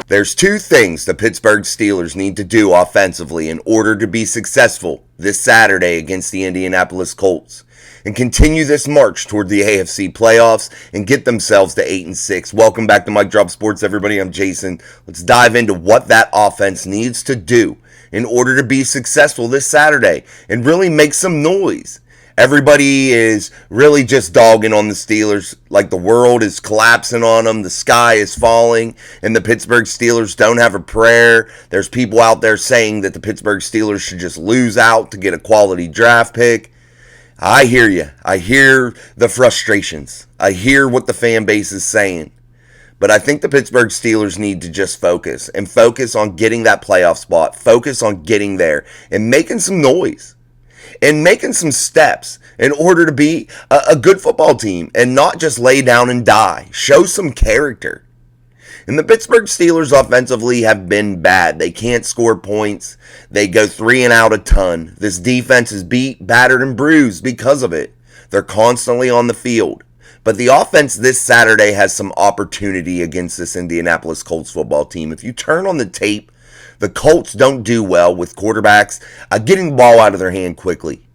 There's two things the Pittsburgh Steelers need to do offensively in order to be successful this Saturday against the Indianapolis Colts and continue this march toward the AFC playoffs and get themselves to 8-6. Welcome back to Mic Drop Sports, everybody. I'm Jason. Let's dive into what that offense needs to do in order to be successful this Saturday and really make some noise. Everybody is really just dogging on the Steelers like the world is collapsing on them, the sky is falling, and the Pittsburgh Steelers don't have a prayer. There's people out there saying that the Pittsburgh Steelers should just lose out to get a quality draft pick. I hear you. I hear the frustrations. I hear what the fan base is saying. But I think the Pittsburgh Steelers need to just focus on getting that playoff spot, focus on getting there, and making some noise. And making some steps in order to be a good football team and not just lay down and die. Show some character. And the Pittsburgh Steelers offensively have been bad. They can't score points. They go 3 and out a ton. This defense is beat, battered, and bruised because of it. They're constantly on the field. But the offense this Saturday has some opportunity against this Indianapolis Colts football team. If you turn on the tape, the Colts don't do well with quarterbacks getting the ball out of their hand quickly.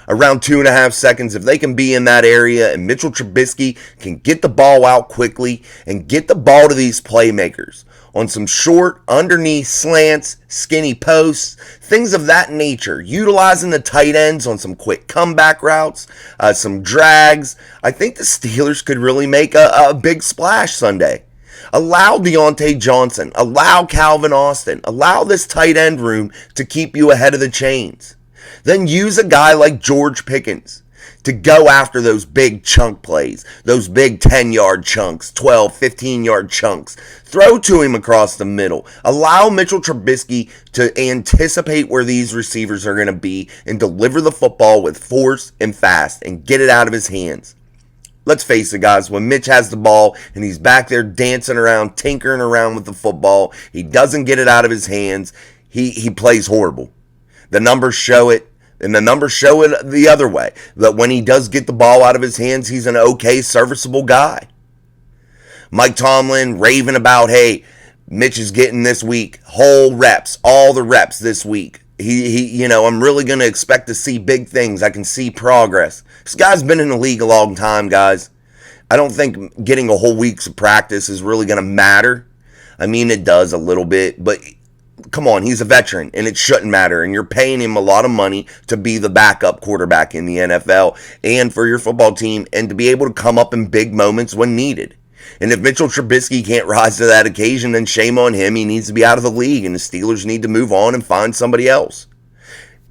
Around 2.5 seconds, if they can be in that area and Mitchell Trubisky can get the ball out quickly and get the ball to these playmakers on some short, underneath slants, skinny posts, things of that nature, utilizing the tight ends on some quick comeback routes, some drags, I think the Steelers could really make a big splash Sunday. Allow Deontay Johnson, allow Calvin Austin, allow this tight end room to keep you ahead of the chains. Then use a guy like George Pickens to go after those big chunk plays, those big 10-yard chunks, 12, 15-yard chunks. Throw to him across the middle. Allow Mitchell Trubisky to anticipate where these receivers are going to be and deliver the football with force and fast and get it out of his hands. Let's face it, guys, when Mitch has the ball and he's back there dancing around, tinkering around with the football, he doesn't get it out of his hands, he plays horrible. The numbers show it, and the numbers show it the other way, that when he does get the ball out of his hands, he's an okay, serviceable guy. Mike Tomlin raving about, hey, Mitch is getting this week whole reps, all the reps this week. I'm really going to expect to see big things. I can see progress. This guy's been in the league a long time, guys. I don't think getting a whole week's of practice is really going to matter. I mean, it does a little bit, but come on, he's a veteran, and it shouldn't matter. And you're paying him a lot of money to be the backup quarterback in the NFL and for your football team and to be able to come up in big moments when needed. And if Mitchell Trubisky can't rise to that occasion, then shame on him. He needs to be out of the league, and the Steelers need to move on and find somebody else.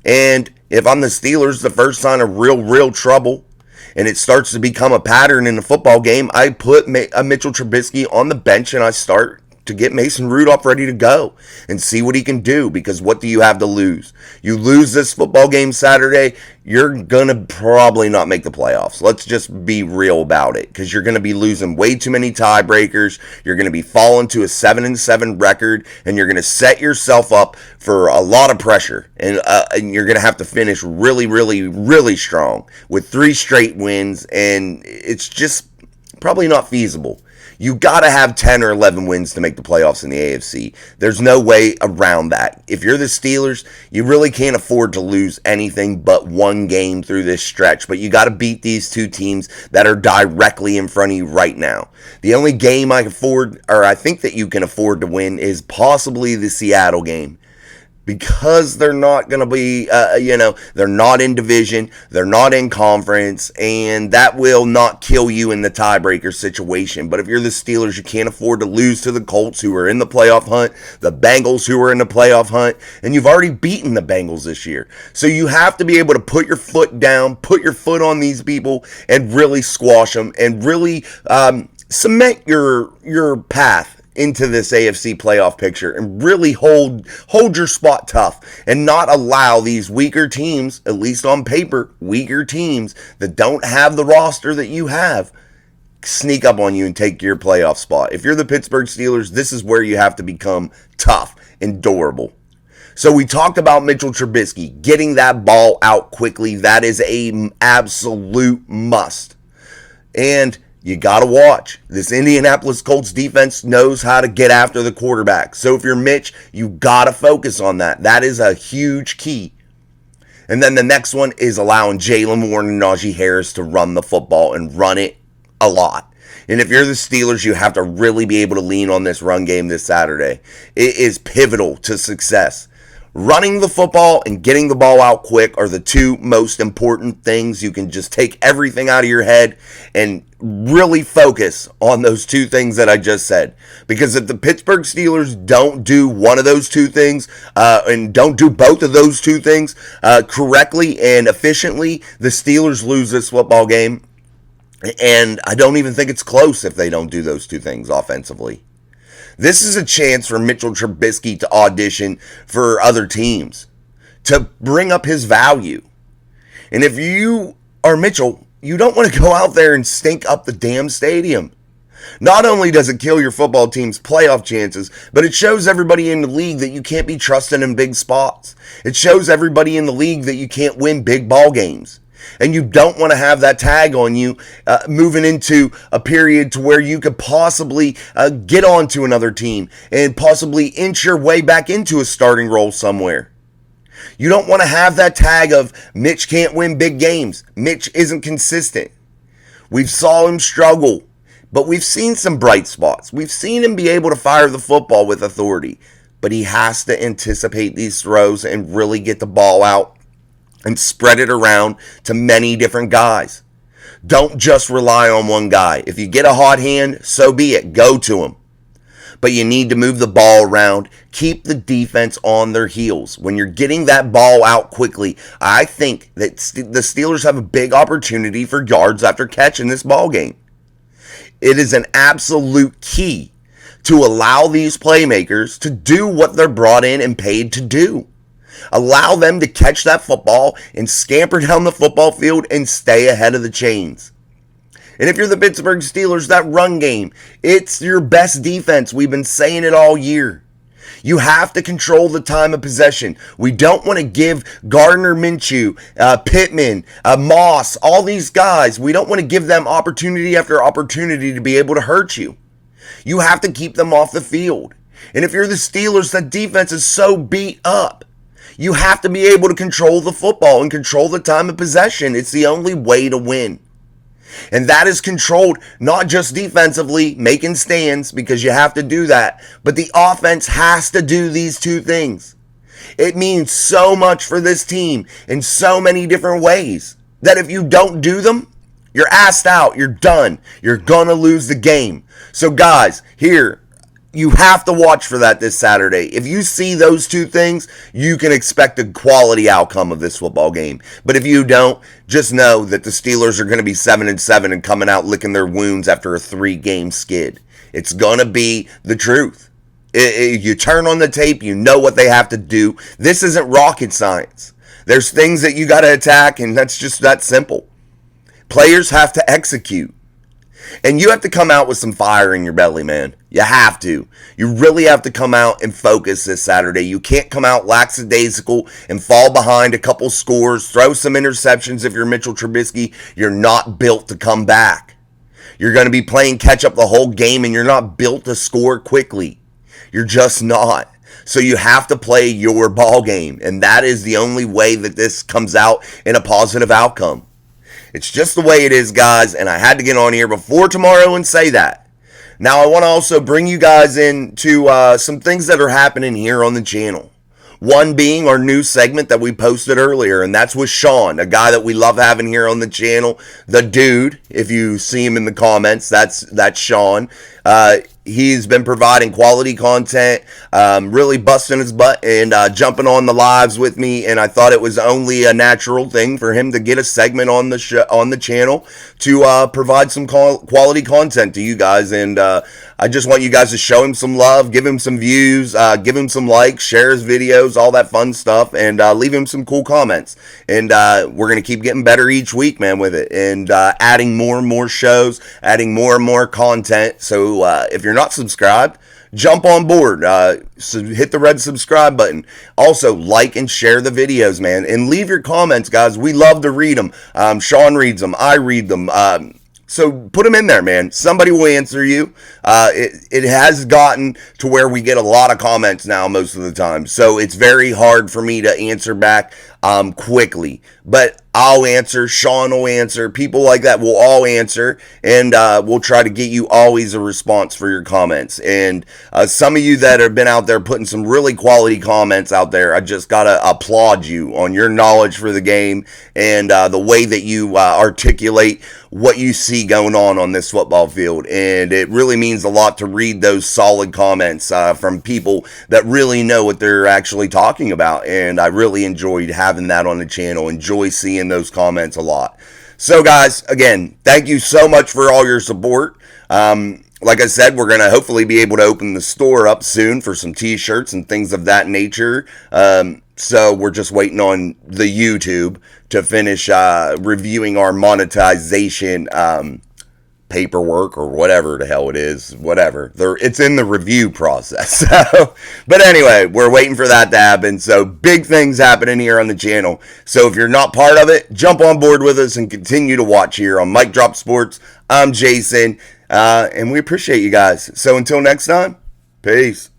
And if I'm the Steelers, the first sign of real trouble, and it starts to become a pattern in the football game, I put Mitchell Trubisky on the bench, and I start to get Mason Rudolph ready to go and see what he can do, because what do you have to lose? You lose this football game Saturday, you're going to probably not make the playoffs. Let's just be real about it, because you're going to be losing way too many tiebreakers. You're going to be falling to a 7-7 record, and you're going to set yourself up for a lot of pressure, and you're going to have to finish really strong with 3 straight wins, and it's just probably not feasible. You got to have 10 or 11 wins to make the playoffs in the AFC. There's no way around that. If you're the Steelers, you really can't afford to lose anything but one game through this stretch. But you got to beat these two teams that are directly in front of you right now. The only game I think that you can afford to win is possibly the Seattle game. Because they're not going to be, they're not in division, they're not in conference, and that will not kill you in the tiebreaker situation. But if you're the Steelers, you can't afford to lose to the Colts, who are in the playoff hunt, the Bengals, who are in the playoff hunt, and you've already beaten the Bengals this year. So you have to be able to put your foot down, put your foot on these people, and really squash them, and really cement your path into this AFC playoff picture and really hold your spot tough and not allow these weaker teams, at least on paper, weaker teams that don't have the roster that you have, sneak up on you and take your playoff spot. If you're the Pittsburgh Steelers, this is where you have to become tough and durable. So we talked about Mitchell Trubisky getting that ball out quickly. That is an absolute must. And You got to watch. This Indianapolis Colts defense knows how to get after the quarterback. So if you're Mitch, you got to focus on that. That is a huge key. And then the next one is allowing Jalen Warren and Najee Harris to run the football and run it a lot. And if you're the Steelers, you have to really be able to lean on this run game this Saturday. It is pivotal to success. Running the football and getting the ball out quick are the two most important things. You can just take everything out of your head and really focus on those two things that I just said. Because if the Pittsburgh Steelers don't do one of those two things and don't do both of those two things correctly and efficiently, the Steelers lose this football game. And I don't even think it's close if they don't do those two things offensively. This is a chance for Mitchell Trubisky to audition for other teams, to bring up his value. And if you are Mitchell, you don't want to go out there and stink up the damn stadium. Not only does it kill your football team's playoff chances, but it shows everybody in the league that you can't be trusted in big spots. It shows everybody in the league that you can't win big ball games. And you don't want to have that tag on you moving into a period to where you could possibly get onto another team and possibly inch your way back into a starting role somewhere. You don't want to have that tag of Mitch can't win big games. Mitch isn't consistent. We've saw him struggle, but we've seen some bright spots. We've seen him be able to fire the football with authority, but he has to anticipate these throws and really get the ball out and spread it around to many different guys. Don't just rely on one guy. If you get a hot hand, so be it. Go to him. But you need to move the ball around. Keep the defense on their heels. When you're getting that ball out quickly, I think that the Steelers have a big opportunity for yards after catch in this ball game. It is an absolute key to allow these playmakers to do what they're brought in and paid to do. Allow them to catch that football and scamper down the football field and stay ahead of the chains. And if you're the Pittsburgh Steelers, that run game, it's your best defense. We've been saying it all year. You have to control the time of possession. We don't want to give Gardner Minshew, Pittman, Moss, all these guys, we don't want to give them opportunity after opportunity to be able to hurt you. You have to keep them off the field. And if you're the Steelers, that defense is so beat up. You have to be able to control the football and control the time of possession. It's the only way to win. And that is controlled not just defensively, making stands, because you have to do that, but the offense has to do these two things. It means so much for this team in so many different ways that if you don't do them, you're asked out, you're done, you're going to lose the game. So guys, here, you have to watch for that this Saturday. If you see those two things, you can expect a quality outcome of this football game. But if you don't, just know that the Steelers are going to be 7-7 and coming out licking their wounds after a 3-game skid. It's going to be the truth. You turn on the tape, you know what they have to do. This isn't rocket science. There's things that you got to attack, and that's just that simple. Players have to execute. And you have to come out with some fire in your belly, man. You have to. You really have to come out and focus this Saturday. You can't come out lackadaisical and fall behind a couple scores, throw some interceptions if you're Mitchell Trubisky. You're not built to come back. You're going to be playing catch up the whole game, and you're not built to score quickly. You're just not. So you have to play your ball game, and that is the only way that this comes out in a positive outcome. It's just the way it is, guys, and I had to get on here before tomorrow and say that. Now, I want to also bring you guys into some things that are happening here on the channel. One being our new segment that we posted earlier, and that's with Sean, a guy that we love having here on the channel. The dude, if you see him in the comments, that's Sean. He's been providing quality content, really busting his butt and jumping on the lives with me, and I thought it was only a natural thing for him to get a segment on the channel to provide some quality content to you guys. And I just want you guys to show him some love, give him some views, give him some likes, share his videos, all that fun stuff, and leave him some cool comments. And we're going to keep getting better each week, man, with it, and adding more and more shows, adding more and more content. So if you're not subscribed, jump on board. So hit the red subscribe button. Also, like and share the videos, man. And leave your comments, guys. We love to read them. Sean reads them. I read them. So put them in there, man. Somebody will answer you. It has gotten to where we get a lot of comments now most of the time. So it's very hard for me to answer back quickly. But I'll answer. Sean will answer. People like that will all answer. And we'll try to get you always a response for your comments. And some of you that have been out there putting some really quality comments out there, I just got to applaud you on your knowledge for the game and the way that you articulate what you see going on this football field. And it really means a lot to read those solid comments from people that really know what they're actually talking about. And I really enjoyed having that on the channel. Enjoy seeing those comments a lot. So guys, again, thank you so much for all your support. Like I said, we're going to hopefully be able to open the store up soon for some t-shirts and things of that nature. So we're just waiting on the YouTube to finish reviewing our monetization paperwork or whatever the hell it is. Whatever. It's in the review process. So, but anyway, we're waiting for that to happen. So big things happening here on the channel. So if you're not part of it, jump on board with us and continue to watch here on Mic Drop Sports. I'm Jason, and we appreciate you guys. So until next time, peace.